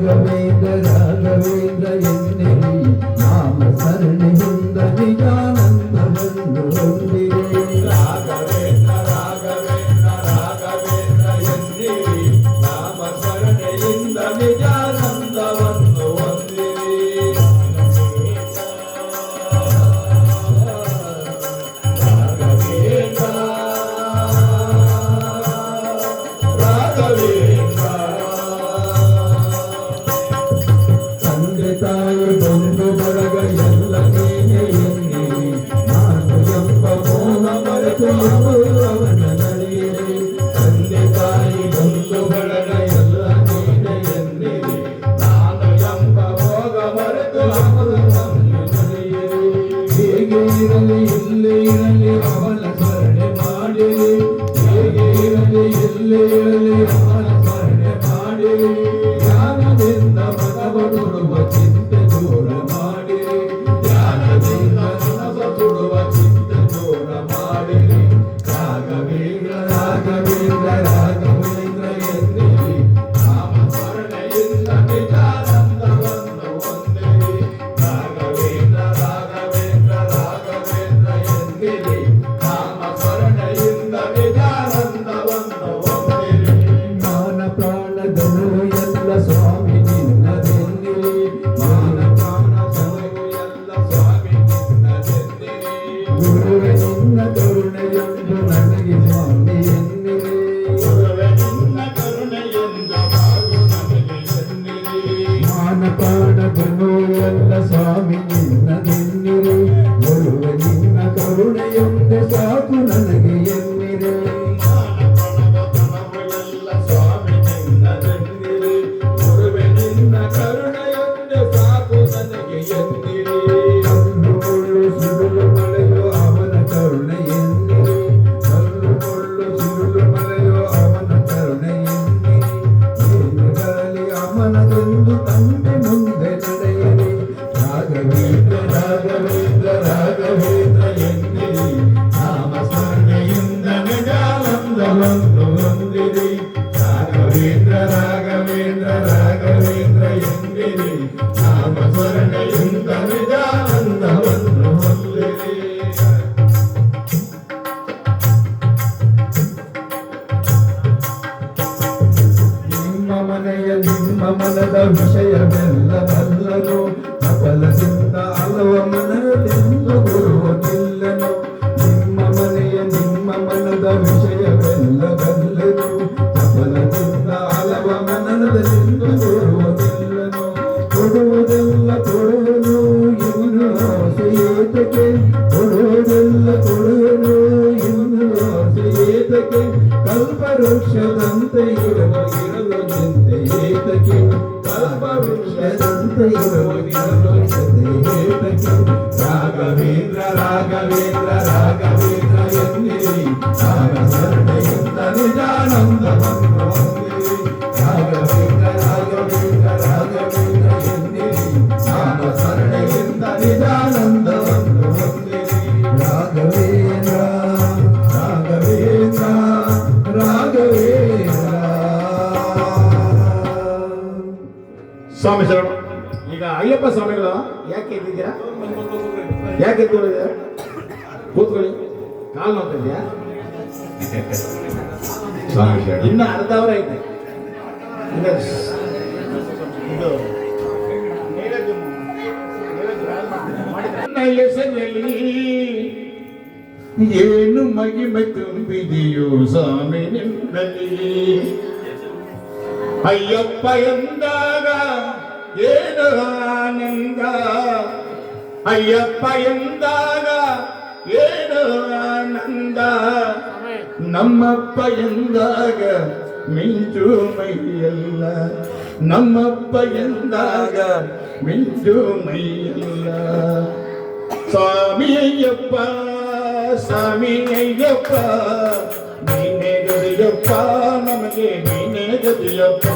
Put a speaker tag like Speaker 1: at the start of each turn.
Speaker 1: ರಾಘವೇಂದ್ರ ರಾಘವೇಂದ್ರ ಎನ್ನಿರಿ ನಾಮ ಸರಣಿಯಿಂದ ನಿಜಾನಂದವನ್ನು ಹೊಂದಿರಿ
Speaker 2: ರಾಘವೇಂದ್ರ ರಾಘವೇಂದ್ರ ರಾಘವೇಂದ್ರ ಎನ್ನಿರಿ ನಾಮ ಸರಣಿಯಿಂದ ನಿಜಾನಂದವನ್ನು ಹೊಂದಿರಿ ರಾಘವೇಂದ್ರ ರಾಘವೇಂದ್ರ
Speaker 1: ತಂದೆ ತಾಯಿ ಬಂಧು ಬಳಗ ಎಲ್ಲ ನೀನೆ ಎನ್ನಿರಿ ನಾನು ಎಂಬ ಮೋಹ ಮರೆತು ಅವನ ನಡೆಯಿರಿ
Speaker 2: ತಂದೆ ತಾಯಿ ಬಂಧು ಬಳಗ ಎಲ್ಲ ನೀನೆ ಎನ್ನಿರಿ ನಾನು ಎಂಬ ಭೋಗ ಮರೆತು ಅಮೃತವನ್ನು ನಡೆಯಿರಿ
Speaker 1: ಹೇಗೆ ಇರಲಿ ಇಲ್ಲೇ ಇರಲಿ ಅವನ ಸ್ಮರಣೆ ಮಾಡಿರಿ ಹೇಗೆ ಇರಲಿ ಎಲ್ಲೇ ಇರಲಿ ಅವನ ಸ್ಮರಣೆ ಮಾಡಿರಿ ಜ್ಞಾನದಿಂದ ಮನವ ಕೊಡುವ ಚಿಂತೆ ದೂರ ಮಾಡಿರಿ
Speaker 2: ಜ್ಞಾನದಿಂದ ಮನವ ಕೊಡುವ ಚಿಂತೆ ದೂರ ಮಾಡಿರಿ ರಾಘವೇಂದ್ರ
Speaker 1: ರಾಘವೇಂದ್ರ ರಾಘವೇಂದ್ರ
Speaker 2: ಎನ್ನಿರಿ ನಾಮ ಸ್ಮರಣೆಯಿಂದ ನಿಜಾನಂದವನ್ನು ಹೊಂದಿರಿ ರಾಘವೇಂದ್ರ ರಾಘವೇಂದ್ರ ರಾಘವೇಂದ್ರ ಎನ್ನಿರಿ ನಾಮ ಸ್ಮರಣೆಯಿಂದ ನಿಜಾನಂದವನ್ನು ಹೊಂದಿರಿ
Speaker 1: ಮಾನ ಪ್ರಾಣಗಳು ಎಲ್ಲ ಸ್ವಾಮಿ ನಿನ್ನದೆನ್ನಿರಿ ಮಾನ ಪ್ರಾಣ
Speaker 2: ಸಮಯವು ಎಲ್ಲ ಸ್ವಾಮಿ ನಿನ್ನದೆನ್ನಿರಿ
Speaker 1: ಗುರುವೆ ನಿನ್ನ ಕರುಣೆಯೊಂದು ನನಗೆ ಸ್ವಾಮಿ ಎನ್ನಿರಿ
Speaker 2: ಗುರುವೆ ನಿನ್ನ ಕರುಣೆಯಿಂದ ಬಾಳು ನನಗೆ ಎನ್ನಿರಿ
Speaker 1: ಮಾನ ಪ್ರಾಣಗಳು ಎಲ್ಲ ಸ್ವಾಮಿ ನಿನ್ನದೆನ್ನಿರಿ ಗುರುವೆ ನಿನ್ನ ಕರುಣೆಯೊಂದು ಸಾಕು ನನಗೆ ಎನ್ನಿರಿ
Speaker 2: ಮಾನವತನವೆಲ್ಲ ಸ್ವಾಮಿ ನಿನ್ನದೆನ್ನಿರಿ ಗುರುವೆ ನಿನ್ನ ಕರುಣೆಯೊಂದೆ ಸಾಕು ನನಗೆ ಎನ್ನಿರಿ
Speaker 1: ಕಲ್ಲು ಮುಳ್ಳು ಸಿಡಿಲು ಮಳೆಯೋ ಅವನ ಕರುಣೆ ಎನ್ನಿರಿ ಕಲ್ಲು ಮುಳ್ಳು ಸಿಡಿಲು ಮಳೆಯೋ ಅವನ ಕರುಣೆ ಎನ್ನಿರಿ ಏನು ಬರಲಿ ಅವನದೆಂದು ತಂದೆ ಮುಂದೆ ನಡೆಯಲಿ ರಾಘವೇಂದ್ರ ರಾಘವೇಂದ್ರ ರಾಘವೇಂದ್ರ ಎನ್ನಿರಿ ನಾಮ ಸ್ಮರಣೆಯಿಂದ ನಿಜಾನಂದವನ್ನು ಹೊಂದಿರಿ ರಾಘವೇಂದ್ರ ರಾಘವೇಂದ್ರ ರಾಘವೇಂದ್ರ ಎನ್ನಿರಿ ನಾಮ ಸ್ಮರಣೆಯಿಂದ ನಿಜಾನಂದವನ್ನು ಹೊಂದಿರಿ ನಿಮ್ಮ ಮನೆಯ ನಿಮ್ಮ ಮನದ ವಿಷಯವೆಲ್ಲ ಬಲ್ಲನು ಸಫಲದಿಂದ ಹಲವ ಮನದಿಂದ ಗುರುವನಿಲ್ಲನು ನಿಮ್ಮ ಮನೆಯ ನಿಮ್ಮ ಮನದ ವಿಷಯವೆಲ್ಲ ಬಲ್ಲನು ಸಫಲದಿಂದ ಹಲವ ಮನದಿಂದ ಗುರುವನಿಲ್ಲನು ಕೊಡುವುದೆಲ್ಲ ಕೊಡುವನು ಇವನು ಆಸೆಯೇತಕ್ಕೆ ಕೊಡುವುದೆಲ್ಲ ಕೊಡುವನು ಇವನು ಆಸೆಯೇತಕ್ಕೆ ಕಲ್ಪವೃಕ್ಷದಂತೆ ಇರಲು ಚಿಂತೆ ಏತಕ್ಕೆ ಕಲ್ಪವೃಕ್ಷದಂತೆ ಇರಲು ಚಿಂತೆ ಏತಕ್ಕೆ ರಾಘವೇಂದ್ರ ರಾಘವೇಂದ್ರ ರಾಘವೇಂದ್ರ ಎನ್ನಿರಿ ನಾಮ ಸ್ಮರಣೆಯಿಂದ ನಿಜಾನಂದವನ್ನು ಹೊಂದಿರಿ ರಾಘವೇಂದ್ರ ರಾಘವೇಂದ್ರ ರಾಘವೇಂದ್ರ ಎನ್ನಿರಿ ನಾಮ ಸ್ಮರಣೆಯಿಂದ ನಿಜಾನಂದವನ್ನು ಹೊಂದಿರಿ ರಾಘವೇಂದ್ರ ರಾಘವೇಂದ್ರ ರಾಘವೇಂದ್ರ
Speaker 2: ಸ್ವಾಮಿ ಶರಣ. ಈಗ ಅಯ್ಯಪ್ಪ ಸ್ವಾಮಿಗಳು ಯಾಕೆ ಎದ್ದಿದ್ದೀರಾ? ಯಾಕೆ ಎದ್ದಿದ್ದೀರಾ? ಕೂತ್ಕೊಳ್ಳಿ. ಕಾಲು ನೋಡ್ತಿದ್ಯಾ?
Speaker 3: ಸ್ವಾಮಿ ಶರಣ.
Speaker 2: ಇನ್ನು ಅರ್ಧ ಅವರ್ ಐತೆ. ಇದು ನನ್ನ ಹೆಸರಲ್ಲಿ ಏನು ಮಹಿಮೆ ತುಂಬಿದೆಯೋ ಸ್ವಾಮಿ ನಿನ್ನಲ್ಲಿ ಅಯ್ಯಪ್ಪ ಎಂದಾಗ ಏನು ಆನಂದ ಅಯ್ಯಪ್ಪ ಎಂದಾಗ ಏನು ಆನಂದ ನಮ್ಮಪ್ಪ ಎಂದಾಗ ಮಿಂಚು ಮೈಯಲ್ಲ ನಮ್ಮಪ್ಪ ಎಂದಾಗ ಮಿಂಚು ಮೈಯಲ್ಲ ಸ್ವಾಮಿ ಅಯ್ಯಪ್ಪ ಸ್ವಾಮಿ ಅಯ್ಯಪ್ಪ ನೀನೇ ಗದಿಯಪ್ಪ ನಮಗೆ ನೀನೇ ಗದಿಯಪ್ಪ